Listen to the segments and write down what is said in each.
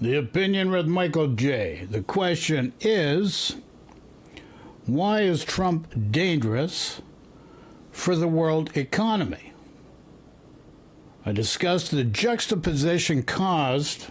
The Opinion with Michael J. The question is, why is Trump dangerous for the world economy? I discussed the juxtaposition caused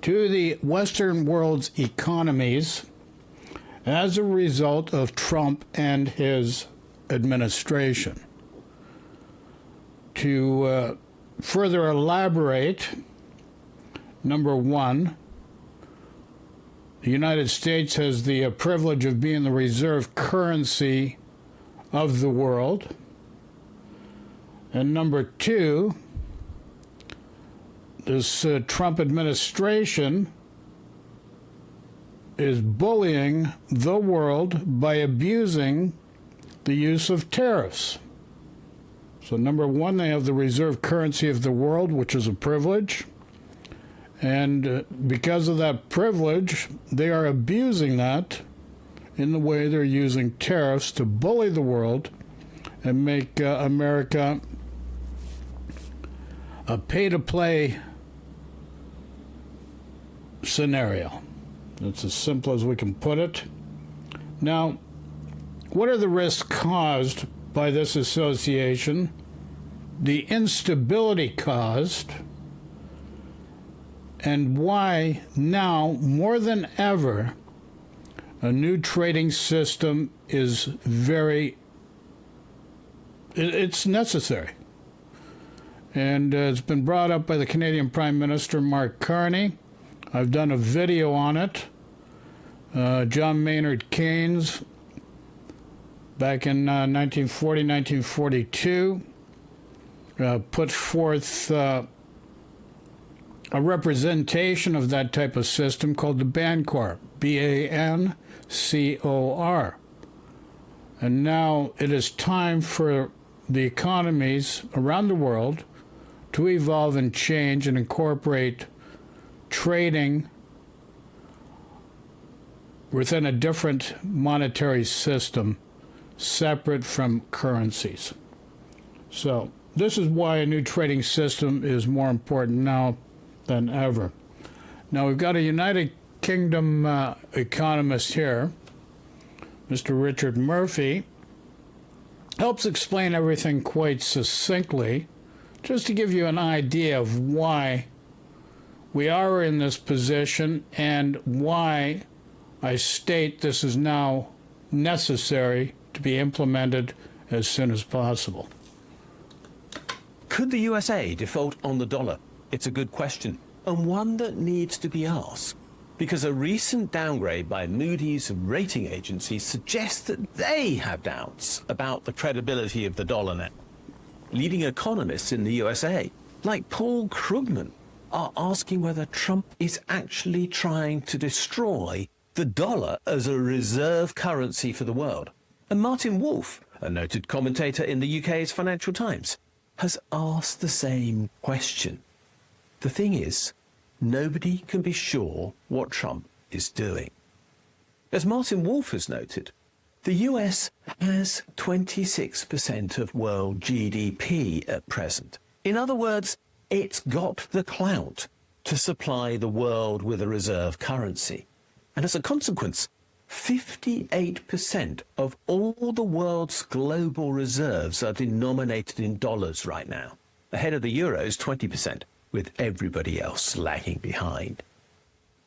to the Western world's economies as a result of Trump and his administration. To further elaborate, number one, the United States has the privilege of being the reserve currency of the world. And number two, this Trump administration is bullying the world by abusing the use of tariffs. So number one, they have the reserve currency of the world, which is a privilege. And because of that privilege, they are abusing that in the way they're using tariffs to bully the world and make America a pay-to-play scenario. That's as simple as we can put it. Now, what are the risks caused by this association? The instability caused, and why now, more than ever, a new trading system is it's necessary. And it's been brought up by the Canadian Prime Minister, Mark Carney. I've done a video on it. John Maynard Keynes, back in 1940, 1942, put forth a representation of that type of system called the Bancor, B-A-N-C-O-R. And now it is time for the economies around the world to evolve and change and incorporate trading within a different monetary system separate from currencies. So this is why a new trading system is more important now than ever. Now we've got a United Kingdom economist here, Mr. Richard Murphy, helps explain everything quite succinctly, just to give you an idea of why we are in this position and why I state this is now necessary to be implemented as soon as possible. Could the USA default on the dollar? It's a good question, and one that needs to be asked, because a recent downgrade by Moody's rating agency suggests that they have doubts about the credibility of the dollar now. Leading economists in the USA, like Paul Krugman, are asking whether Trump is actually trying to destroy the dollar as a reserve currency for the world. And Martin Wolf, a noted commentator in the UK's Financial Times, has asked the same question. The thing is, nobody can be sure what Trump is doing. As Martin Wolf has noted, the US has 26% of world GDP at present. In other words, it's got the clout to supply the world with a reserve currency. And as a consequence, 58% of all the world's global reserves are denominated in dollars right now, ahead of the euro's 20%, with everybody else lagging behind.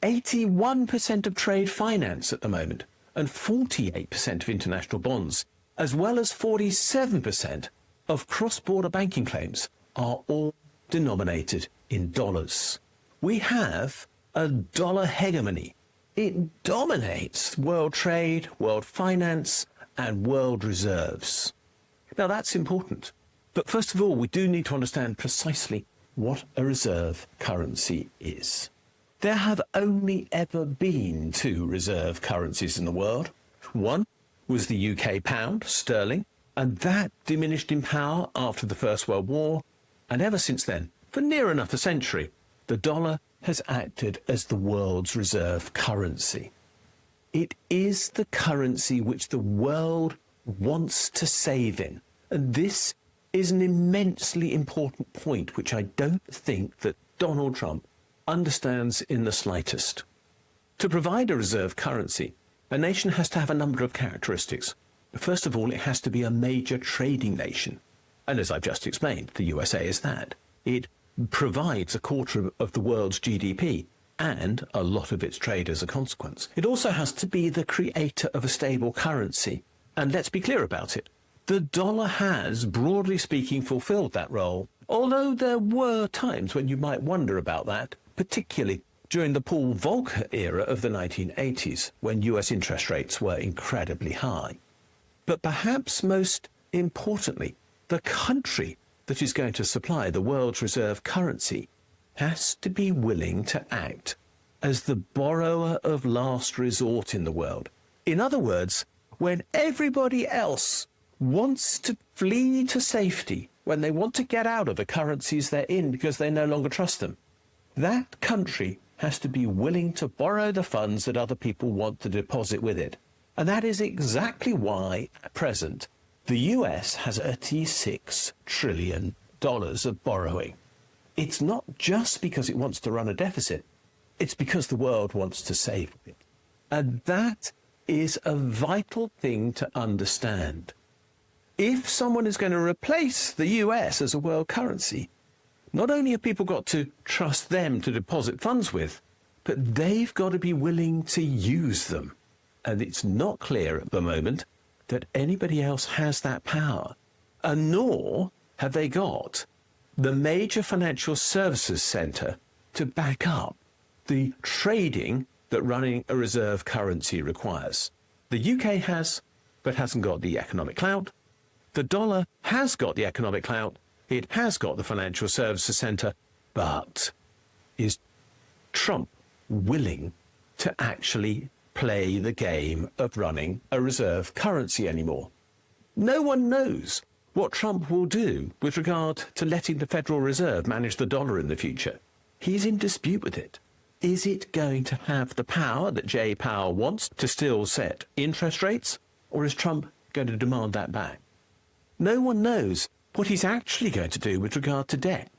81% of trade finance at the moment, and 48% of international bonds, as well as 47% of cross-border banking claims, are all denominated in dollars. We have a dollar hegemony. It dominates world trade, world finance, and world reserves. Now that's important. But first of all, we do need to understand precisely what a reserve currency is. There have only ever been two reserve currencies in the world. One was the UK pound, sterling, and that diminished in power after the First World War, and ever since then, for near enough a century, the dollar has acted as the world's reserve currency. It is the currency which the world wants to save in, and this is an immensely important point which I don't think that Donald Trump understands in the slightest. To provide a reserve currency, a nation has to have a number of characteristics. First of all, it has to be a major trading nation. And as I've just explained, the USA is that. It provides a quarter of the world's GDP and a lot of its trade as a consequence. It also has to be the creator of a stable currency. And let's be clear about it. The dollar has, broadly speaking, fulfilled that role, although there were times when you might wonder about that, particularly during the Paul Volcker era of the 1980s, when US interest rates were incredibly high. But perhaps most importantly, the country that is going to supply the world's reserve currency has to be willing to act as the borrower of last resort in the world. In other words, when everybody else wants to flee to safety, when they want to get out of the currencies they're in because they no longer trust them, that country has to be willing to borrow the funds that other people want to deposit with it. And that is exactly why, at present, the US has $36 trillion of borrowing. It's not just because it wants to run a deficit, it's because the world wants to save it. And that is a vital thing to understand. If someone is going to replace the US as a world currency, not only have people got to trust them to deposit funds with, but they've got to be willing to use them. And it's not clear at the moment that anybody else has that power. And nor have they got the major financial services centre to back up the trading that running a reserve currency requires. The UK has, but hasn't got the economic clout. The dollar has got the economic clout. It has got the financial services centre, but is Trump willing to actually play the game of running a reserve currency anymore? No one knows what Trump will do with regard to letting the Federal Reserve manage the dollar in the future. He's in dispute with it. Is it going to have the power that Jay Powell wants to still set interest rates, or is Trump going to demand that back? No one knows what he's actually going to do with regard to debt.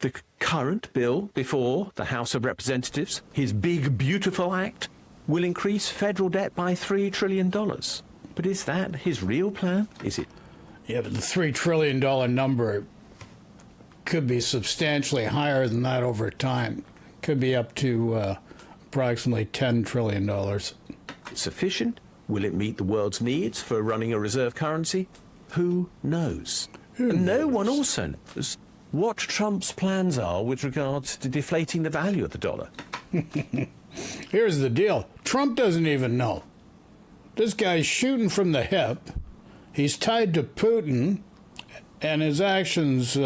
The current bill before the House of Representatives, his big, beautiful act, will increase federal debt by $3 trillion. But is that his real plan? Is it? Yeah, but the $3 trillion number could be substantially higher than that over time. Could be up to approximately $10 trillion. Sufficient? Will it meet the world's needs for running a reserve currency? Who knows? And no one also knows what Trump's plans are with regards to deflating the value of the dollar. Here's the deal. Trump doesn't even know. This guy's shooting from the hip. He's tied to Putin, and his actions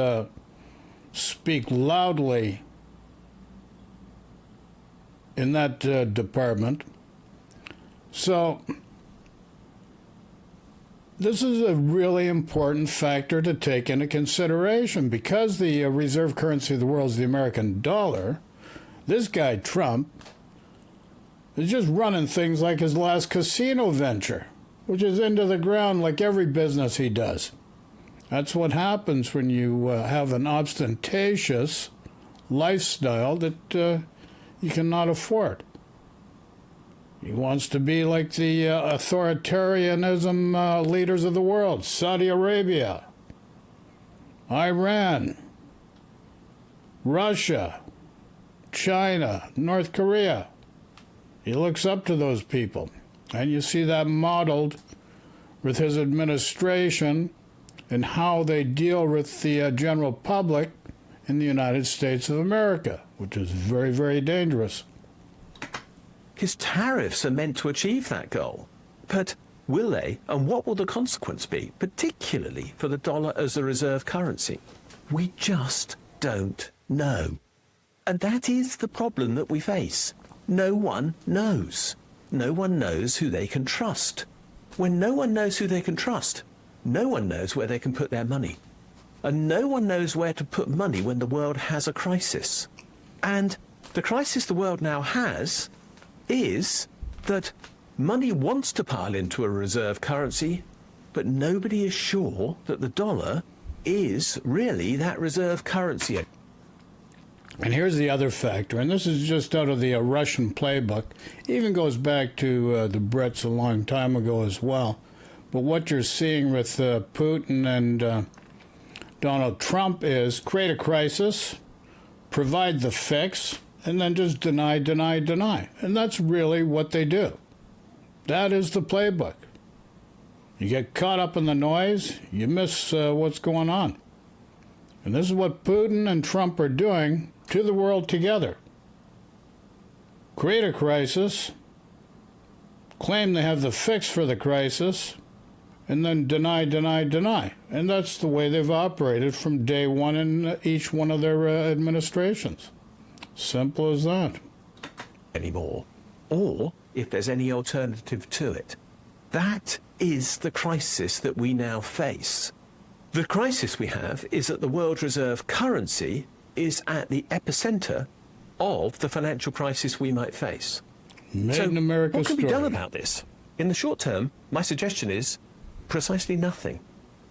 speak loudly in that department. So this is a really important factor to take into consideration. Because the reserve currency of the world is the American dollar, this guy, Trump, is just running things like his last casino venture, which is into the ground like every business he does. That's what happens when you have an ostentatious lifestyle that you cannot afford. He wants to be like the authoritarianism leaders of the world, Saudi Arabia, Iran, Russia, China, North Korea. He looks up to those people. And you see that modeled with his administration and how they deal with the general public in the United States of America, which is very, very dangerous. His tariffs are meant to achieve that goal. But will they? And what will the consequence be, particularly for the dollar as a reserve currency? We just don't know. And that is the problem that we face. No one knows. No one knows who they can trust. When no one knows who they can trust, no one knows where they can put their money. And no one knows where to put money when the world has a crisis. And the crisis the world now has is that money wants to pile into a reserve currency, but nobody is sure that the dollar is really that reserve currency. And here's the other factor, and this is just out of the Russian playbook. It even goes back to the Brits a long time ago as well. But what you're seeing with Putin and Donald Trump is create a crisis, provide the fix, and then just deny, deny, deny. And that's really what they do. That is the playbook. You get caught up in the noise, you miss what's going on. And this is what Putin and Trump are doing to the world together. Create a crisis, claim they have the fix for the crisis, and then deny, deny, deny. And that's the way they've operated from day one in each one of their administrations. Simple as that. Anymore. Or if there's any alternative to it. That is the crisis that we now face. The crisis we have is that the world reserve currency is at the epicenter of the financial crisis we might face. Made in America what can story. be done about this? In the short term, my suggestion is precisely nothing.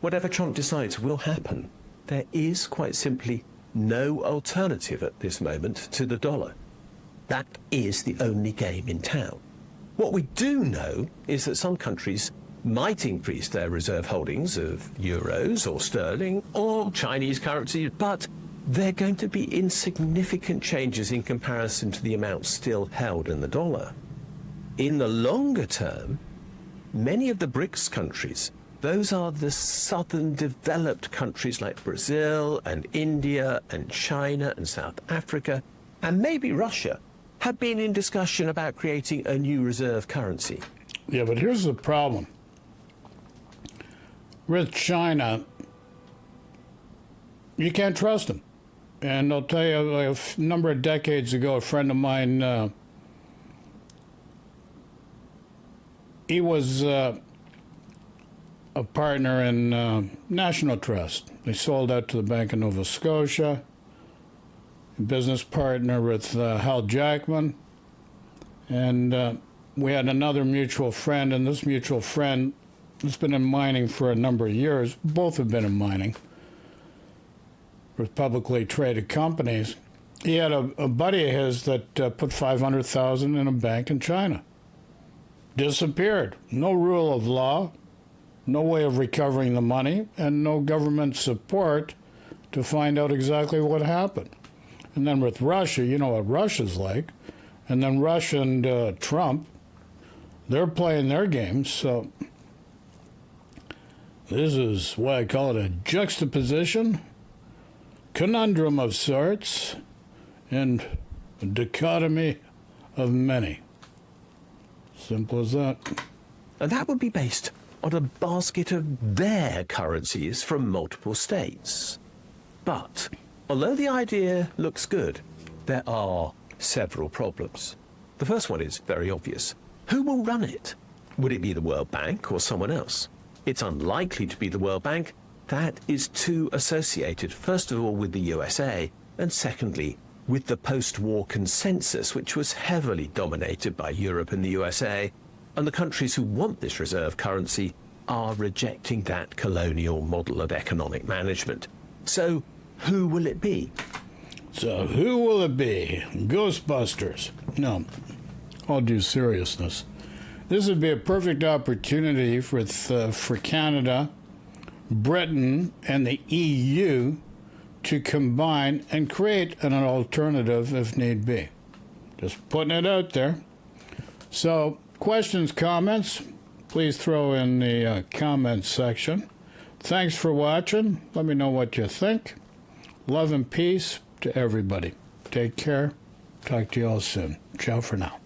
Whatever Trump decides will happen. There is quite simply no alternative at this moment to the dollar. That is the only game in town. What we do know is that some countries might increase their reserve holdings of euros or sterling or Chinese currency, but they're going to be insignificant changes in comparison to the amount still held in the dollar. In the longer term, many of the BRICS countries, those are the southern developed countries like Brazil and India and China and South Africa, and maybe Russia, have been in discussion about creating a new reserve currency. Yeah, but here's the problem. With China, you can't trust them. And I'll tell you, a number of decades ago, a friend of mine, he was a partner in National Trust. They sold out to the Bank of Nova Scotia, a business partner with Hal Jackman. And we had another mutual friend, and this mutual friend has been in mining for a number of years. Both have been in mining with publicly traded companies. He had a buddy of his that put $500,000 in a bank in China. Disappeared. No rule of law, no way of recovering the money, and no government support to find out exactly what happened. And then with Russia, you know what Russia's like. And then Russia and Trump, they're playing their games. So this is why I call it a juxtaposition, conundrum of sorts, and a dichotomy of many. Simple as that. And that would be based on a basket of their currencies from multiple states. But although the idea looks good, there are several problems. The first one is very obvious. Who will run it? Would it be the World Bank or someone else? It's unlikely to be the World Bank. That is too associated, first of all, with the USA, and secondly, with the post-war consensus, which was heavily dominated by Europe and the USA, and the countries who want this reserve currency are rejecting that colonial model of economic management. So, who will it be? So who will it be? Ghostbusters? No, all due seriousness. This would be a perfect opportunity for Canada, Britain, and the EU to combine and create an alternative if need be. Just putting it out there. So, questions, comments, please throw in the comments section. Thanks for watching. Let me know what you think. Love and peace to everybody. Take care. Talk to you all soon. Ciao for now.